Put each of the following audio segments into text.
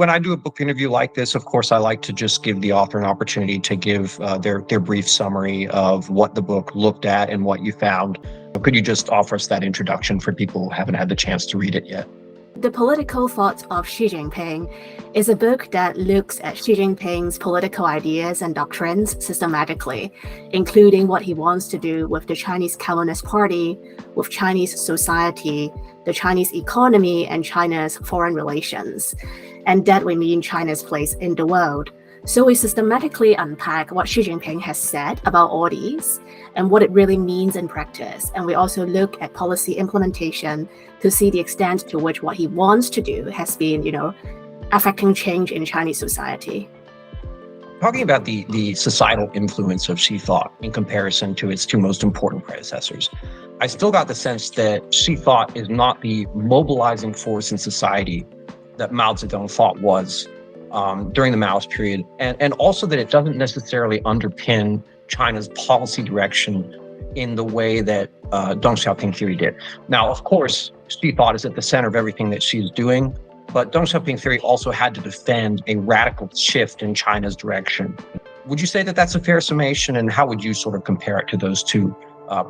when I do a book interview like this, of course, I like to just give the author an opportunity to give their brief summary of what the book looked at and what you found. Could you just offer us that introduction for people who haven't had the chance to read it yet? The Political Thoughts of Xi Jinping is a book that looks at Xi Jinping's political ideas and doctrines systematically, including what he wants to do with the Chinese Communist Party, with Chinese society, the Chinese economy, and China's foreign relations. And that we mean China's place in the world. So we systematically unpack what Xi Jinping has said about all these and what it really means in practice. And we also look at policy implementation to see the extent to which what he wants to do has been, affecting change in Chinese society. Talking about the societal influence of Xi thought in comparison to its two most important predecessors, I still got the sense that Xi thought is not the mobilizing force in society that Mao Zedong thought was during the Maoist period, and also that it doesn't necessarily underpin China's policy direction in the way that Deng Xiaoping theory did. Now, of course, Xi thought is at the center of everything that Xi is doing, but Deng Xiaoping theory also had to defend a radical shift in China's direction. Would you say that that's a fair summation, and how would you sort of compare it to those two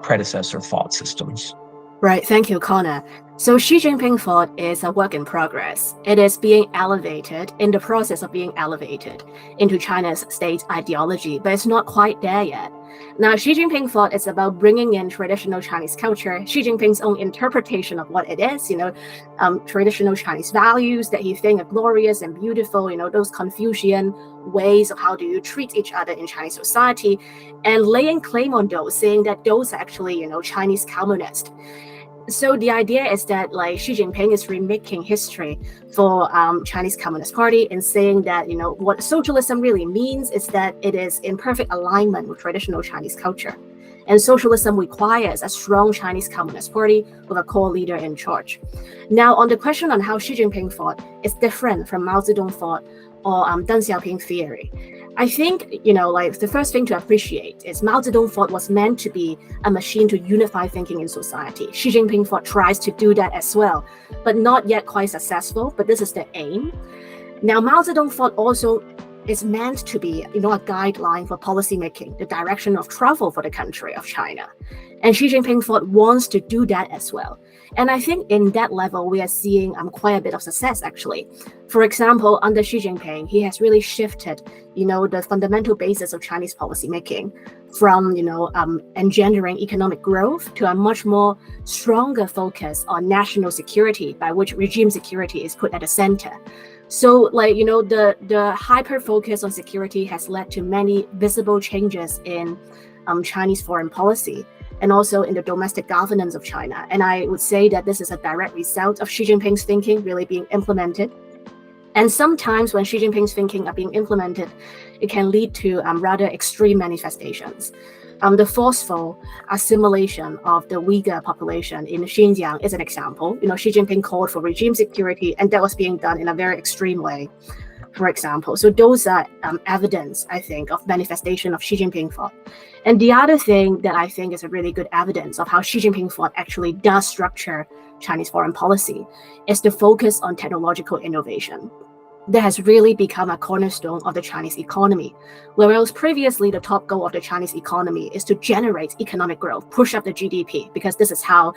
predecessor thought systems? Right, thank you, Connor. So Xi Jinping thought is a work in progress. It is being elevated, in the process of being elevated into China's state ideology, but it's not quite there yet. Now, Xi Jinping thought it's about bringing in traditional Chinese culture, Xi Jinping's own interpretation of what it is, traditional Chinese values that he thinks are glorious and beautiful, those Confucian ways of how do you treat each other in Chinese society, and laying claim on those, saying that those are actually, Chinese communist. So the idea is that Xi Jinping is remaking history for Chinese Communist Party and saying that, what socialism really means is that it is in perfect alignment with traditional Chinese culture. And socialism requires a strong Chinese Communist Party with a core leader in charge. Now, on the question on how Xi Jinping thought is different from Mao Zedong thought or Deng Xiaoping theory, I think, the first thing to appreciate is Mao Zedong thought was meant to be a machine to unify thinking in society. Xi Jinping thought tries to do that as well, but not yet quite successful, but this is the aim. Now, Mao Zedong thought also is meant to be, a guideline for policy making, the direction of travel for the country of China. And Xi Jinping thought wants to do that as well. And I think in that level, we are seeing quite a bit of success, actually. For example, under Xi Jinping, he has really shifted, the fundamental basis of Chinese policy making from, engendering economic growth to a much more stronger focus on national security, by which regime security is put at the center. So, the hyper focus on security has led to many visible changes in Chinese foreign policy and also in the domestic governance of China. And I would say that this is a direct result of Xi Jinping's thinking really being implemented. And sometimes when Xi Jinping's thinking are being implemented, it can lead to rather extreme manifestations. The forceful assimilation of the Uyghur population in Xinjiang is an example. Xi Jinping called for regime security, and that was being done in a very extreme way, for example. So those are evidence, I think, of manifestation of Xi Jinping thought. And the other thing that I think is a really good evidence of how Xi Jinping thought actually does structure Chinese foreign policy is the focus on technological innovation. That has really become a cornerstone of the Chinese economy. Whereas previously the top goal of the Chinese economy is to generate economic growth, push up the GDP, because this is how,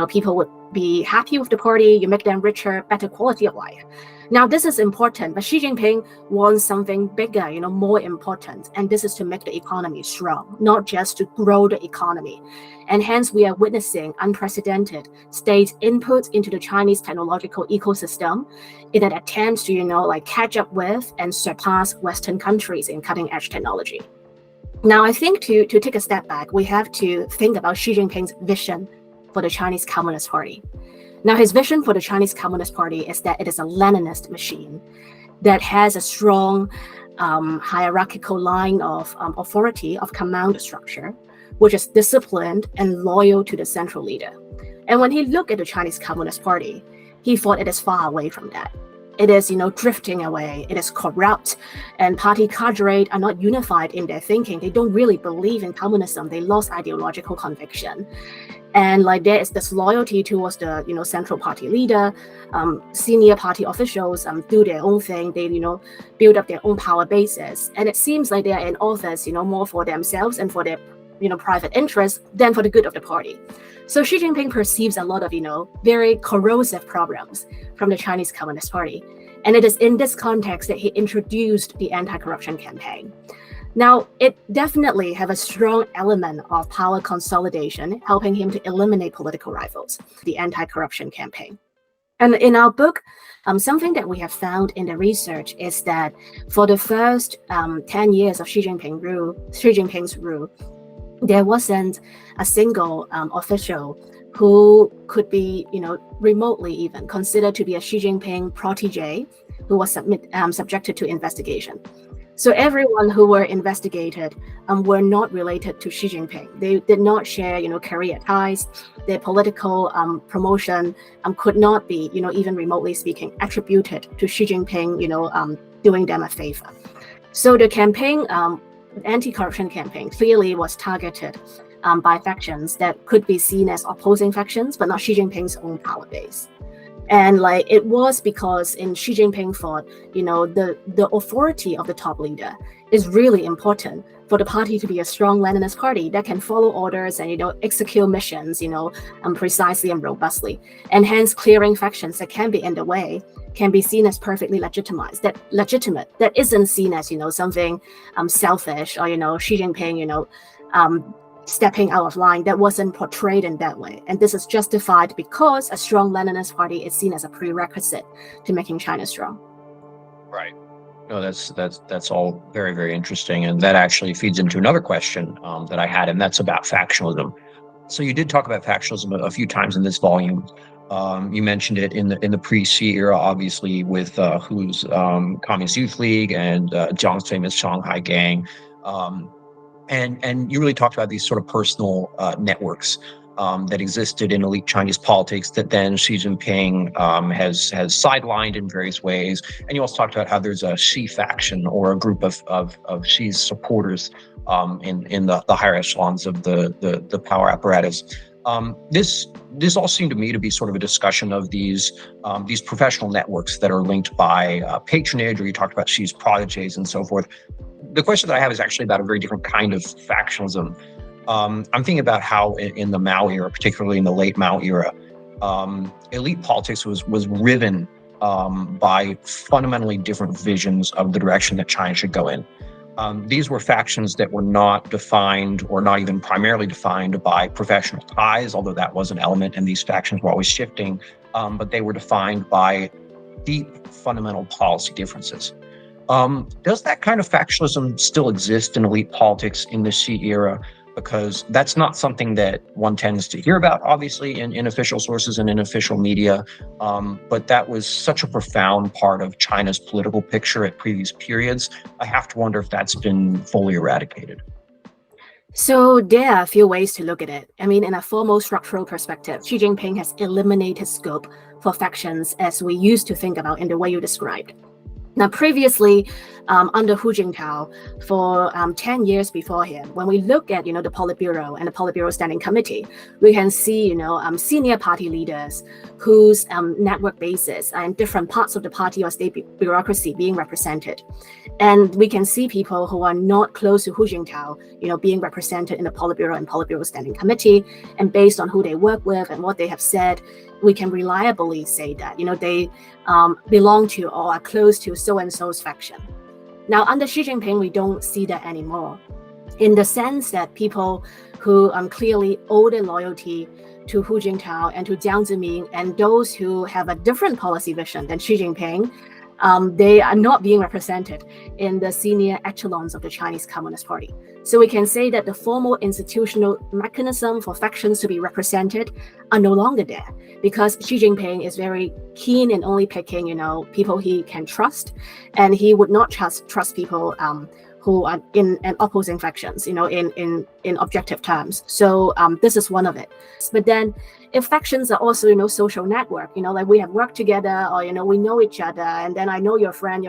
people would be happy with the party, you make them richer, better quality of life. Now, this is important, but Xi Jinping wants something bigger, more important. And this is to make the economy strong, not just to grow the economy. And hence, we are witnessing unprecedented state input into the Chinese technological ecosystem in an attempt to, catch up with and surpass Western countries in cutting-edge technology. Now, I think to take a step back, we have to think about Xi Jinping's vision for the Chinese Communist Party. Now, his vision for the Chinese Communist Party is that it is a Leninist machine that has a strong hierarchical line of authority, of command structure, which is disciplined and loyal to the central leader. And when he looked at the Chinese Communist Party, he thought it is far away from that. It is, drifting away. It is corrupt, and party cadres are not unified in their thinking. They don't really believe in communism. They lost ideological conviction. And like there is this loyalty towards the central party leader. Senior party officials do their own thing. They build up their own power bases, and it seems like they are in office more for themselves and for their private interests than for the good of the party. So Xi Jinping perceives a lot of very corrosive problems from the Chinese Communist Party, and it is in this context that he introduced the anti-corruption campaign. Now, it definitely have a strong element of power consolidation, helping him to eliminate political rivals, the anti-corruption campaign. And in our book, something that we have found in the research is that for the first 10 years of Xi Jinping's rule, there wasn't a single official who could be, remotely even considered to be a Xi Jinping protege who was subjected to investigation. So everyone who were investigated were not related to Xi Jinping. They did not share, career ties. Their political promotion could not be, even remotely speaking, attributed to Xi Jinping, doing them a favor. So the campaign, anti-corruption campaign, clearly was targeted by factions that could be seen as opposing factions, but not Xi Jinping's own power base. And it was because in Xi Jinping thought, the authority of the top leader is really important for the party to be a strong Leninist party that can follow orders and execute missions, precisely and robustly. And hence clearing factions that can be in the way can be seen as perfectly legitimate, that isn't seen as, something selfish or, Xi Jinping, stepping out of line. That wasn't portrayed in that way. And this is justified because a strong Leninist party is seen as a prerequisite to making China strong. Right. No, that's all very, very interesting. And that actually feeds into another question that I had, and that's about factionalism. So you did talk about factionalism a few times in this volume. You mentioned it in the pre-Xi era, obviously, with Hu's Communist Youth League and Jiang's famous Shanghai Gang. And you really talked about these sort of personal networks that existed in elite Chinese politics that then Xi Jinping has sidelined in various ways. And you also talked about how there's a Xi faction or a group of Xi's supporters in the higher echelons of the power apparatus. This all seemed to me to be sort of a discussion of these professional networks that are linked by patronage, or you talked about Xi's proteges and so forth. The question that I have is actually about a very different kind of factionalism. I'm thinking about how in the Mao era, particularly in the late Mao era, elite politics was riven by fundamentally different visions of the direction that China should go in. These were factions that were not defined, or not even primarily defined, by professional ties, although that was an element, and these factions were always shifting, but they were defined by deep fundamental policy differences. Does that kind of factionalism still exist in elite politics in the Xi era? Because that's not something that one tends to hear about, obviously, in official sources and in official media. But that was such a profound part of China's political picture at previous periods. I have to wonder if that's been fully eradicated. So there are a few ways to look at it. I mean, in a formal structural perspective, Xi Jinping has eliminated scope for factions as we used to think about in the way you described. Now, previously, under Hu Jintao, for 10 years before him, when we look at, the Politburo and the Politburo Standing Committee, we can see, senior party leaders whose network bases are in different parts of the party or state bureaucracy being represented. And we can see people who are not close to Hu Jintao, being represented in the Politburo and Politburo Standing Committee. And based on who they work with and what they have said, we can reliably say that, they belong to or are close to so-and-so's faction. Now, under Xi Jinping, we don't see that anymore, in the sense that people who clearly owe their loyalty to Hu Jintao and to Jiang Zemin, and those who have a different policy vision than Xi Jinping, they are not being represented in the senior echelons of the Chinese Communist Party. So we can say that the formal institutional mechanism for factions to be represented are no longer there, because Xi Jinping is very keen in only picking, people he can trust, and he would not trust people who are in opposing factions, in objective terms. So this is one of it. But then, if factions are also, social network, like we have worked together, or we know each other, and then I know your friend,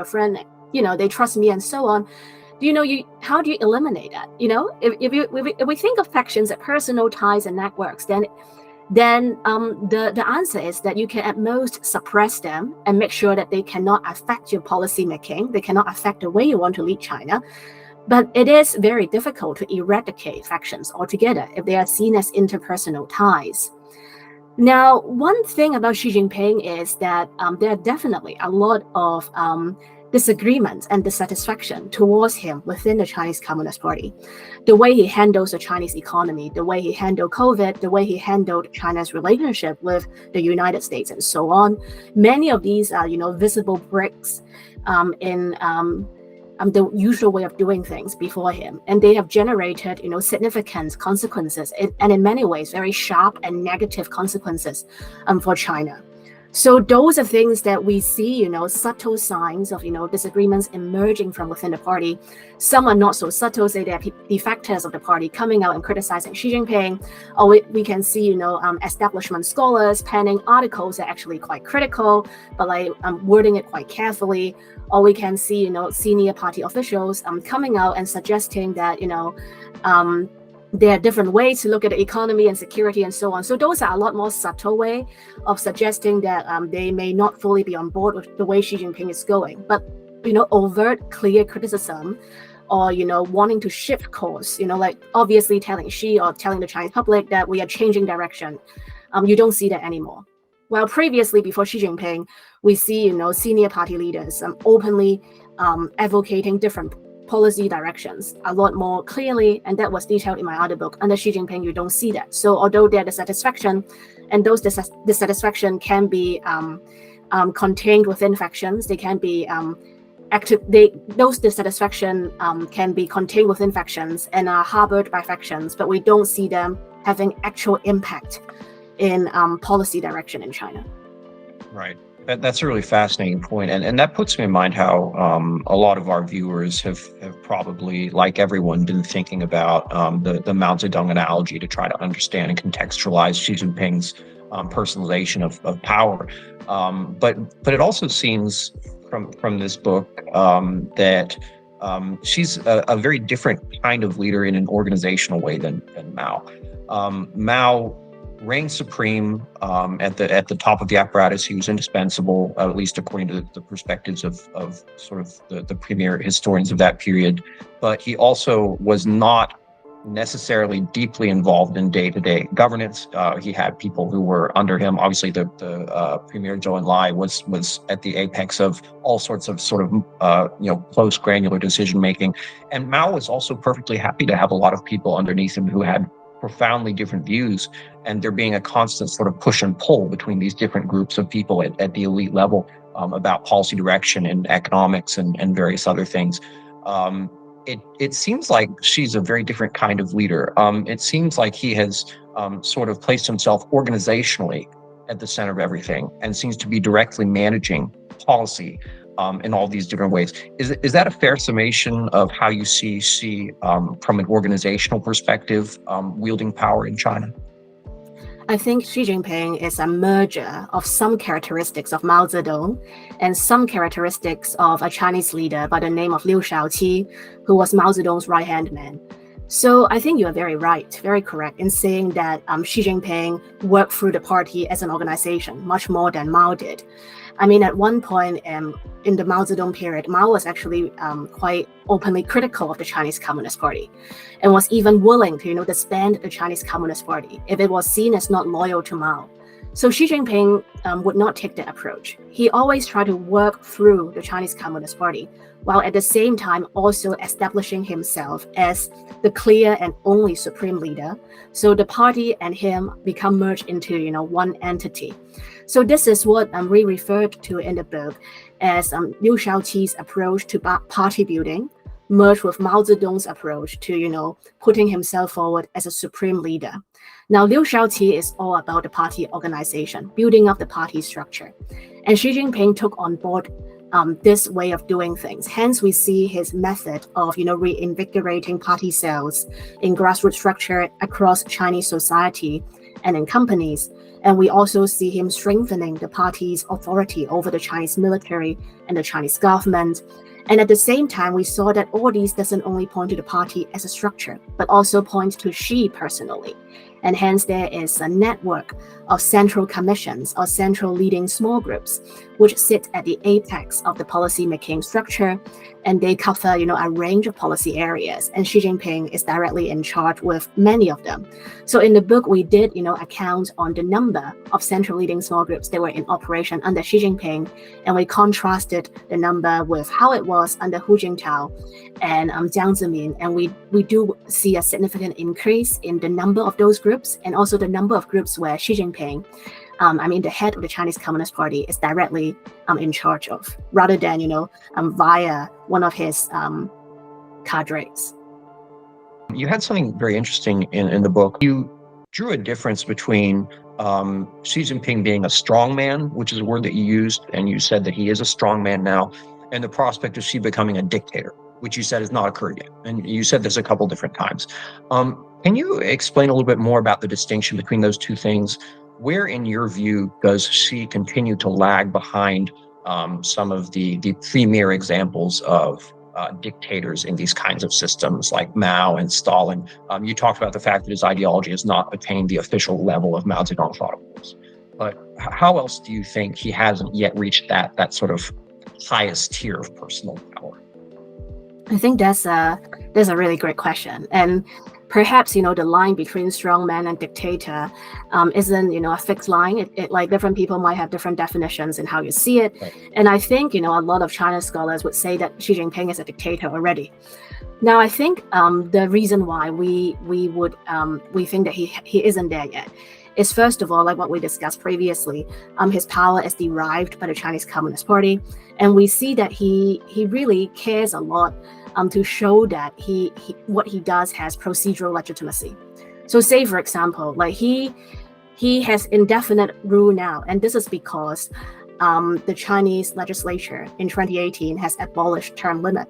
they trust me, and so on. How do you eliminate that? If we think of factions as personal ties and networks, then then the answer is that you can at most suppress them and make sure that they cannot affect your policy making, they cannot affect the way you want to lead China. But it is very difficult to eradicate factions altogether if they are seen as interpersonal ties. Now, one thing about Xi Jinping is that there are definitely a lot of disagreement and dissatisfaction towards him within the Chinese Communist Party. The way he handles the Chinese economy, the way he handled COVID, the way he handled China's relationship with the United States, and so on. Many of these are, visible breaks in the usual way of doing things before him, and they have generated, significant consequences, and in many ways, very sharp and negative consequences for China. So those are things that we see, subtle signs of, disagreements emerging from within the party. Some are not so subtle, say they're defectors of the party coming out and criticizing Xi Jinping, or we can see, establishment scholars penning articles that are actually quite critical, but wording it quite carefully. Or we can see, senior party officials coming out and suggesting that, there are different ways to look at the economy and security and so on. So those are a lot more subtle way of suggesting that they may not fully be on board with the way Xi Jinping is going. But, overt, clear criticism or, wanting to shift course, obviously telling Xi or telling the Chinese public that we are changing direction. You don't see that anymore. While previously, before Xi Jinping, we see, senior party leaders openly advocating different policy directions a lot more clearly, and that was detailed in my other book. Under Xi Jinping, you don't see that. So although there is dissatisfaction, and those dissatisfaction can be contained within factions, they can be those dissatisfaction can be contained within factions and are harbored by factions, but we don't see them having actual impact in policy direction in China. Right. That's a really fascinating point. And that puts me in mind how a lot of our viewers have probably, like everyone, been thinking about the Mao Zedong analogy to try to understand and contextualize Xi Jinping's personalization of power. But it also seems from this book that she's a very different kind of leader in an organizational way than Mao. Mao reigned supreme at the top of the apparatus. He was indispensable, at least according to the perspectives of sort of the premier historians of that period. But he also was not necessarily deeply involved in day-to-day governance. He had people who were under him. Obviously, the premier Zhou Enlai was at the apex of all sorts of sort of close, granular decision making. And Mao was also perfectly happy to have a lot of people underneath him who had profoundly different views, and there being a constant sort of push and pull between these different groups of people at the elite level about policy direction and economics and various other things. It seems like she's a very different kind of leader. It seems like he has sort of placed himself organizationally at the center of everything and seems to be directly managing policy in all these different ways. Is that a fair summation of how you see Xi from an organizational perspective wielding power in China? I think Xi Jinping is a merger of some characteristics of Mao Zedong and some characteristics of a Chinese leader by the name of Liu Shaoqi, who was Mao Zedong's right-hand man. So I think you are very right, very correct in saying that Xi Jinping worked through the party as an organization much more than Mao did. I mean, at one point in the Mao Zedong period, Mao was actually quite openly critical of the Chinese Communist Party and was even willing to, disband the Chinese Communist Party if it was seen as not loyal to Mao. So Xi Jinping would not take that approach. He always tried to work through the Chinese Communist Party, while at the same time also establishing himself as the clear and only supreme leader. So the party and him become merged into, one entity. So this is what we referred to in the book as Liu Shaoqi's approach to party building, merged with Mao Zedong's approach to, putting himself forward as a supreme leader. Now, Liu Shaoqi is all about the party organization, building up the party structure. And Xi Jinping took on board this way of doing things. Hence, we see his method of, reinvigorating party cells in grassroots structure across Chinese society and in companies. And we also see him strengthening the party's authority over the Chinese military and the Chinese government. And at the same time, we saw that all these doesn't only point to the party as a structure, but also point to Xi personally. And hence there is a network of central commissions or central leading small groups, which sit at the apex of the policy-making structure, and they cover, a range of policy areas. And Xi Jinping is directly in charge with many of them. So in the book, we did, account on the number of central leading small groups that were in operation under Xi Jinping, and we contrasted the number with how it was under Hu Jintao and Jiang Zemin, and we do see a significant increase in the number of those groups, and also the number of groups where Xi Jinping, the head of the Chinese Communist Party, is directly in charge of, rather than via one of his cadres. You had something very interesting in the book. You drew a difference between Xi Jinping being a strongman, which is a word that you used, and you said that he is a strongman now, and the prospect of Xi becoming a dictator, which you said has not occurred yet. And you said this a couple different times. Can you explain a little bit more about the distinction between those two things? Where, in your view, does Xi continue to lag behind some of the premier examples of dictators in these kinds of systems like Mao and Stalin? You talked about the fact that his ideology has not attained the official level of Mao Zedong thought it was. But how else do you think he hasn't yet reached that sort of highest tier of personal power? I think that's a really great question. And perhaps, the line between strongman and dictator isn't, a fixed line. It like different people might have different definitions in how you see it. Right. And I think, a lot of China scholars would say that Xi Jinping is a dictator already. Now, I think the reason why we think that he isn't there yet is, first of all, like what we discussed previously, his power is derived by the Chinese Communist Party. And we see that he really cares a lot to show that what he does has procedural legitimacy. So say, for example, like he has indefinite rule now, and this is because the Chinese legislature in 2018 has abolished term limit.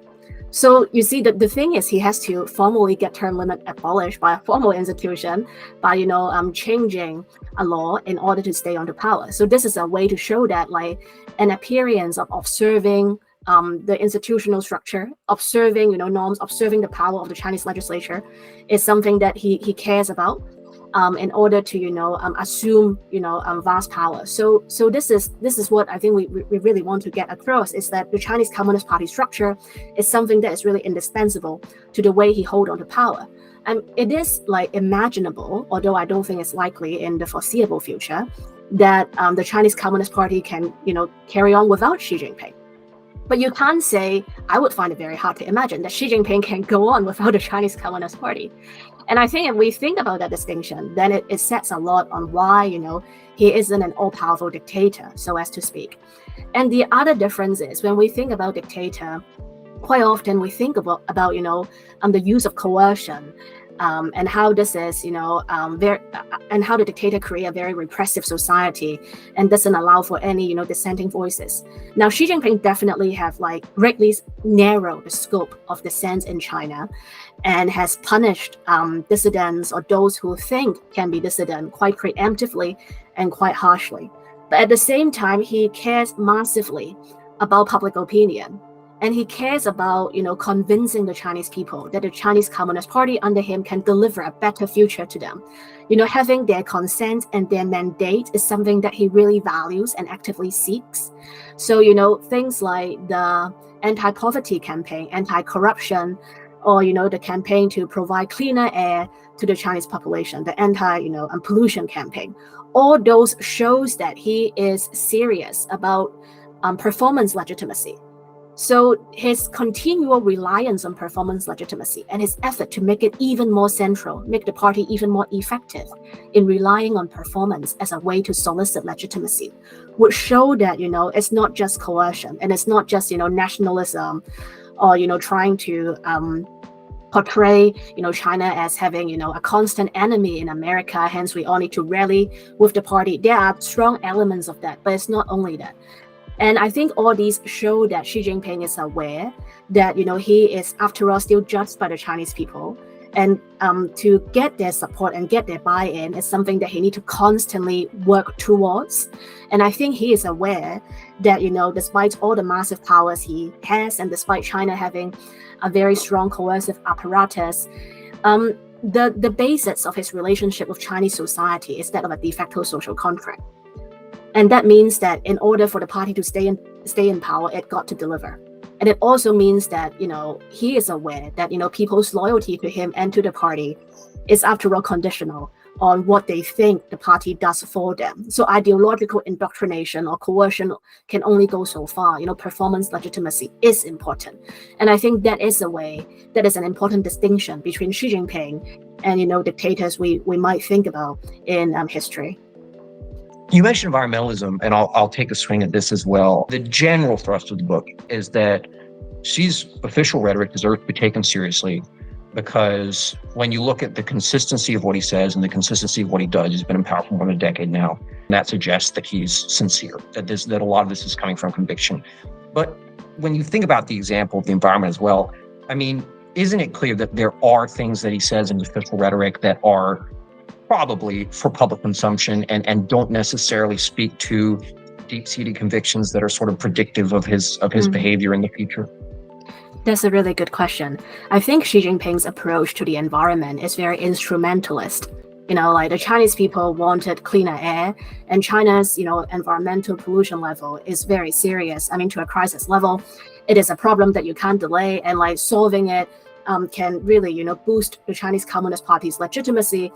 So you see that the thing is, he has to formally get term limit abolished by a formal institution by changing a law in order to stay on the power. So this is a way to show that like an appearance of observing the institutional structure, observing norms, observing the power of the Chinese legislature is something that he cares about in order to assume vast power. So this is what I think we really want to get across, is that the Chinese Communist Party structure is something that is really indispensable to the way he hold on to power. And it is like imaginable, although I don't think it's likely in the foreseeable future, that the Chinese Communist Party can carry on without Xi Jinping. But you can't say, I would find it very hard to imagine that Xi Jinping can go on without the Chinese Communist Party. And I think if we think about that distinction, then it sets a lot on why, he isn't an all-powerful dictator, so as to speak. And the other difference is, when we think about dictator, quite often we think about the use of coercion, and how this is, and how the dictator create a very repressive society and doesn't allow for any, dissenting voices. Now, Xi Jinping definitely have greatly narrowed the scope of dissent in China, and has punished dissidents or those who think can be dissident quite preemptively and quite harshly. But at the same time, he cares massively about public opinion. And he cares about, convincing the Chinese people that the Chinese Communist Party under him can deliver a better future to them. Having their consent and their mandate is something that he really values and actively seeks. So, things like the anti-poverty campaign, anti-corruption, or, the campaign to provide cleaner air to the Chinese population, the anti-pollution campaign, all those shows that he is serious about performance legitimacy. So his continual reliance on performance legitimacy and his effort to make it even more central, make the party even more effective in relying on performance as a way to solicit legitimacy, would show that, it's not just coercion, and it's not just, nationalism, or, trying to portray, China as having, a constant enemy in America, hence we all need to rally with the party. There are strong elements of that, but it's not only that. And I think all these show that Xi Jinping is aware that, he is, after all, still judged by the Chinese people. And to get their support and get their buy-in is something that he needs to constantly work towards. And I think he is aware that, despite all the massive powers he has, and despite China having a very strong coercive apparatus, the basis of his relationship with Chinese society is that of a de facto social contract. And that means that in order for the party to stay in power, it got to deliver. And it also means that, he is aware that, people's loyalty to him and to the party is after all conditional on what they think the party does for them. So ideological indoctrination or coercion can only go so far. Performance legitimacy is important. And I think that is an important distinction between Xi Jinping and, dictators we might think about in history. You mentioned environmentalism, and I'll take a swing at this as well. The general thrust of the book is that Xi's official rhetoric deserves to be taken seriously, because when you look at the consistency of what he says and the consistency of what he does, he's been in power for more than a decade now. And that suggests that he's sincere, that a lot of this is coming from conviction. But when you think about the example of the environment as well, I mean, isn't it clear that there are things that he says in his official rhetoric that are probably for public consumption and don't necessarily speak to deep-seated convictions that are sort of predictive of his behavior in the future? That's a really good question. I think Xi Jinping's approach to the environment is very instrumentalist. Like the Chinese people wanted cleaner air, and China's, environmental pollution level is very serious. I mean, to a crisis level. It is a problem that you can't delay, and like solving it can really, boost the Chinese Communist Party's legitimacy.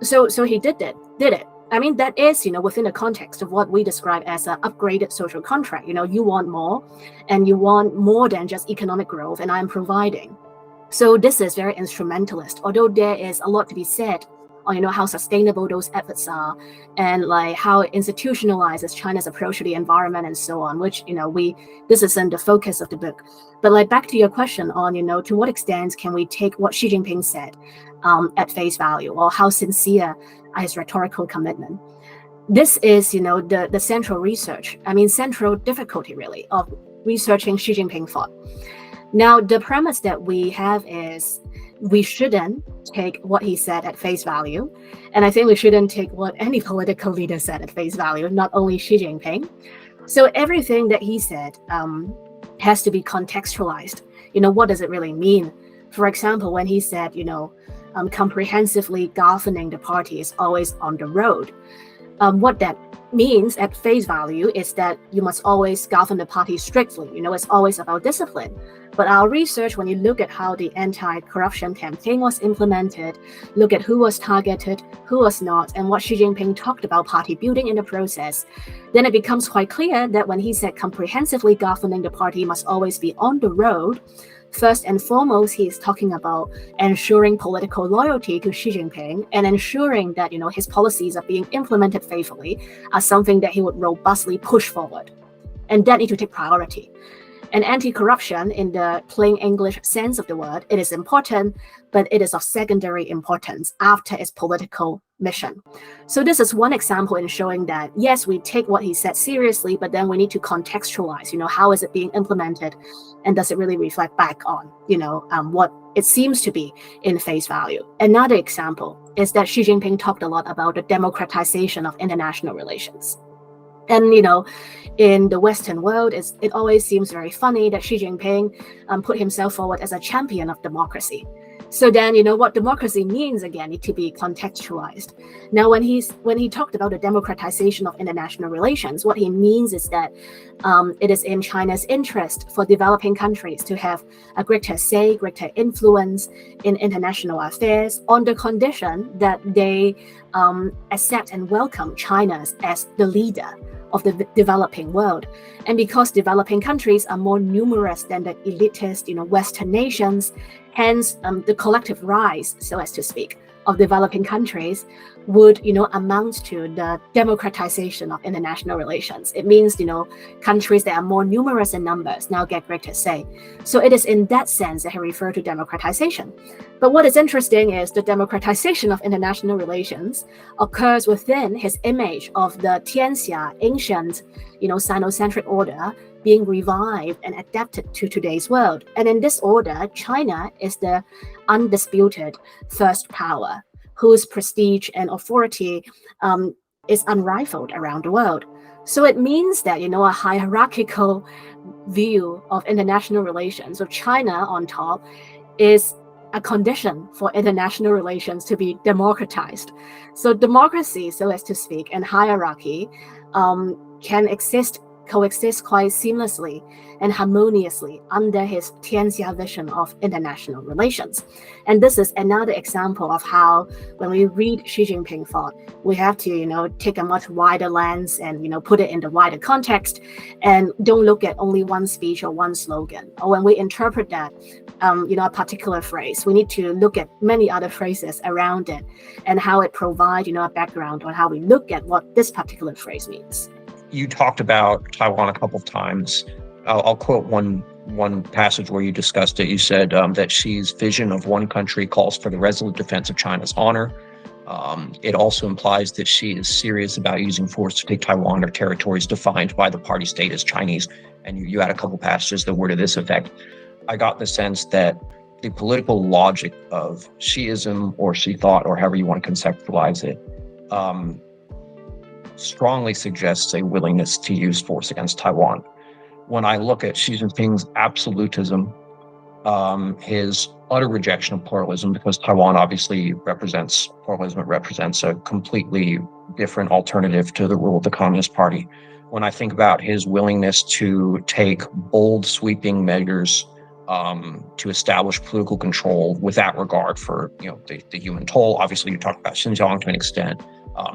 So he did it. I mean, that is, within the context of what we describe as an upgraded social contract. You want more, and you want more than just economic growth, and I'm providing. So this is very instrumentalist, although there is a lot to be said on, how sustainable those efforts are, and like how it institutionalizes China's approach to the environment and so on, which, this isn't the focus of the book. But like back to your question on, to what extent can we take what Xi Jinping said at face value, or how sincere are his rhetorical commitment? This is, the central difficulty really of researching Xi Jinping thought. Now, the premise that we have is we shouldn't take what he said at face value. And I think we shouldn't take what any political leader said at face value, not only Xi Jinping. So everything that he said has to be contextualized. What does it really mean? For example, when he said, comprehensively governing the party is always on the road. What that means at face value is that you must always govern the party strictly. It's always about discipline. But our research, when you look at how the anti-corruption campaign was implemented, look at who was targeted, who was not, and what Xi Jinping talked about party building in the process, then it becomes quite clear that when he said comprehensively governing the party must always be on the road, first and foremost, he is talking about ensuring political loyalty to Xi Jinping and ensuring that, his policies are being implemented faithfully are something that he would robustly push forward. And that need to take priority. And anti-corruption, in the plain English sense of the word, it is important, but it is of secondary importance after its political mission. So this is one example in showing that, yes, we take what he said seriously, but then we need to contextualize, how is it being implemented, and does it really reflect back on, what it seems to be in face value. Another example is that Xi Jinping talked a lot about the democratization of international relations. And, in the Western world, it always seems very funny that Xi Jinping put himself forward as a champion of democracy. So then, what democracy means, again, need to be contextualized. Now, when he talked about the democratization of international relations, what he means is that it is in China's interest for developing countries to have a greater say, greater influence in international affairs on the condition that they accept and welcome China as the leader of the developing world. And because developing countries are more numerous than the elitist, Western nations, hence the collective rise, so as to speak, of developing countries would, amount to the democratization of international relations. It means, countries that are more numerous in numbers now get greater say. So it is in that sense that he referred to democratization. But what is interesting is the democratization of international relations occurs within his image of the Tianxia, ancient, Sinocentric order being revived and adapted to today's world. And in this order, China is the undisputed first power, whose prestige and authority is unrivaled around the world. So it means that, a hierarchical view of international relations, with China on top, is a condition for international relations to be democratized. So democracy, so as to speak, and hierarchy can coexist quite seamlessly and harmoniously under his Tianxia vision of international relations. And this is another example of how, when we read Xi Jinping thought, we have to, take a much wider lens and, put it in the wider context, and don't look at only one speech or one slogan. Or when we interpret that, a particular phrase, we need to look at many other phrases around it and how it provides, a background on how we look at what this particular phrase means. You talked about Taiwan a couple of times. I'll quote one passage where you discussed it. You said that Xi's vision of one country calls for the resolute defense of China's honor. It also implies that Xi is serious about using force to take Taiwan or territories defined by the party state as Chinese. And you had a couple passages that were to this effect. I got the sense that the political logic of Xiism or Xi thought, or however you want to conceptualize it, strongly suggests a willingness to use force against Taiwan. When I look at Xi Jinping's absolutism, his utter rejection of pluralism, because Taiwan obviously represents a completely different alternative to the rule of the Communist Party. When I think about his willingness to take bold, sweeping measures to establish political control without regard for the human toll. Obviously, you talked about Xinjiang to an extent.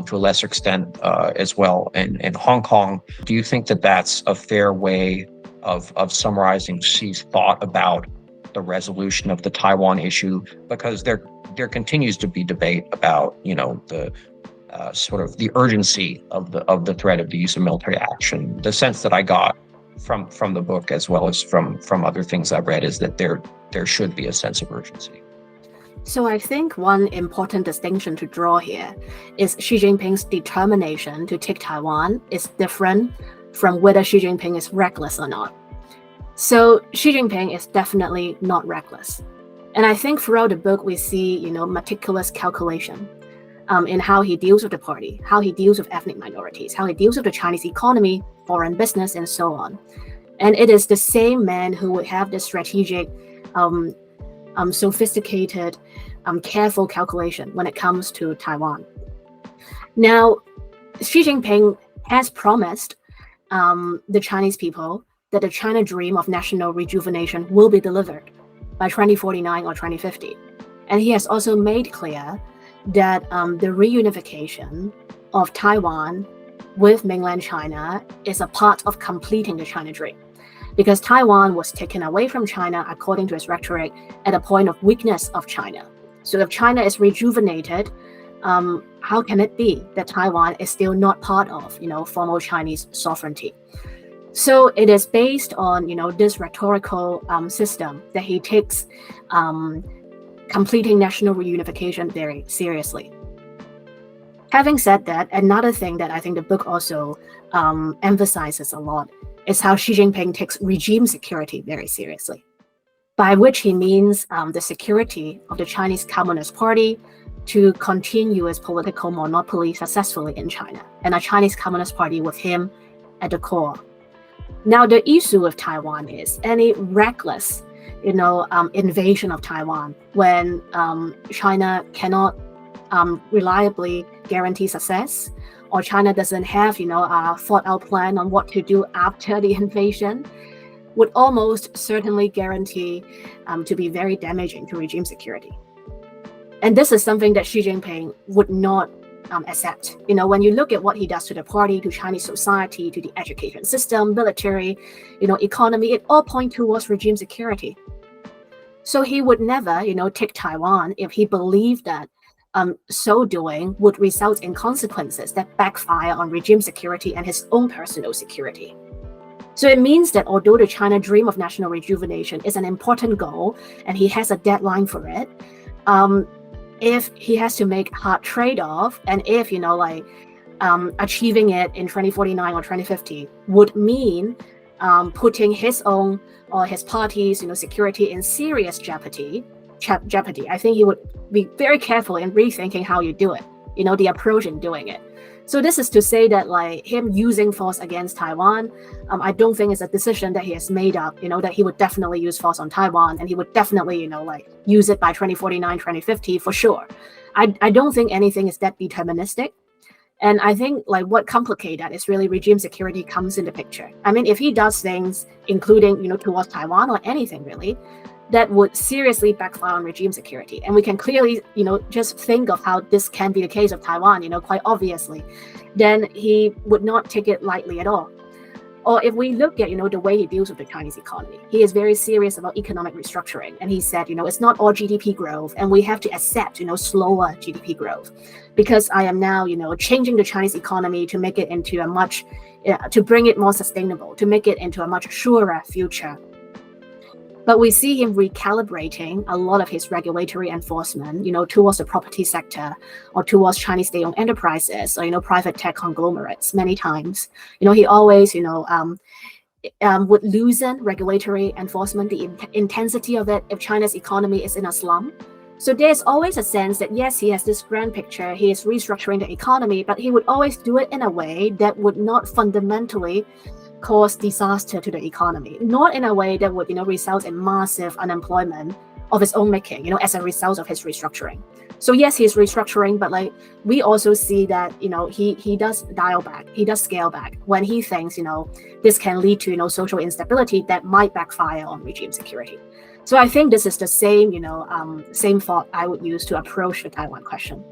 To a lesser extent as well in Hong Kong. Do you think that that's a fair way of summarizing Xi's thought about the resolution of the Taiwan issue? Because there continues to be debate about the sort of the urgency of the threat of the use of military action. The sense that I got from the book, as well as from other things I've read, is that there should be a sense of urgency. So I think one important distinction to draw here is Xi Jinping's determination to take Taiwan is different from whether Xi Jinping is reckless or not. So Xi Jinping is definitely not reckless. And I think throughout the book, we see, meticulous calculation in how he deals with the party, how he deals with ethnic minorities, how he deals with the Chinese economy, foreign business, and so on. And it is the same man who would have the strategic, sophisticated, careful calculation when it comes to Taiwan. Now, Xi Jinping has promised the Chinese people that the China dream of national rejuvenation will be delivered by 2049 or 2050. And he has also made clear that the reunification of Taiwan with mainland China is a part of completing the China dream. Because Taiwan was taken away from China, according to his rhetoric, at a point of weakness of China. So if China is rejuvenated, how can it be that Taiwan is still not part of, formal Chinese sovereignty? So it is based on, this rhetorical system that he takes completing national reunification very seriously. Having said that, another thing that I think the book also emphasizes a lot is how Xi Jinping takes regime security very seriously, by which he means the security of the Chinese Communist Party to continue its political monopoly successfully in China, and a Chinese Communist Party with him at the core. Now, the issue with Taiwan is any reckless, invasion of Taiwan when China cannot reliably guarantee success, or China doesn't have, a thought-out plan on what to do after the invasion, would almost certainly guarantee to be very damaging to regime security. And this is something that Xi Jinping would not accept. When you look at what he does to the party, to Chinese society, to the education system, military, economy, it all points towards regime security. So he would never, take Taiwan if he believed that so doing would result in consequences that backfire on regime security and his own personal security. So it means that although the China dream of national rejuvenation is an important goal and he has a deadline for it, if he has to make hard trade-off, and if achieving it in 2049 or 2050 would mean putting his own or his party's security in serious jeopardy, I think he would be very careful in rethinking how you do it, the approach in doing it. So this is to say that like him using force against Taiwan, I don't think it's a decision that he has made up, that he would definitely use force on Taiwan, and he would definitely, like use it by 2049, 2050 for sure. I don't think anything is that deterministic. And I think like what complicates that is really regime security comes in the picture. I mean, if he does things, including, towards Taiwan or anything really, that would seriously backfire on regime security. And we can clearly, just think of how this can be the case of Taiwan, quite obviously, then he would not take it lightly at all. Or if we look at, the way he deals with the Chinese economy, he is very serious about economic restructuring. And he said, it's not all GDP growth, and we have to accept, slower GDP growth, because I am now, changing the Chinese economy to make it into a much, to bring it more sustainable, to make it into a much surer future. But we see him recalibrating a lot of his regulatory enforcement, towards the property sector or towards Chinese state-owned enterprises or, private tech conglomerates many times. He always, would loosen regulatory enforcement, the intensity of it if China's economy is in a slump. So there's always a sense that, yes, he has this grand picture, he is restructuring the economy, but he would always do it in a way that would not fundamentally cause disaster to the economy, not in a way that would, result in massive unemployment of his own making, as a result of his restructuring. So yes, he's restructuring, but like we also see that, he does dial back, he does scale back when he thinks, this can lead to, social instability that might backfire on regime security. So I think this is the same, same thought I would use to approach the Taiwan question.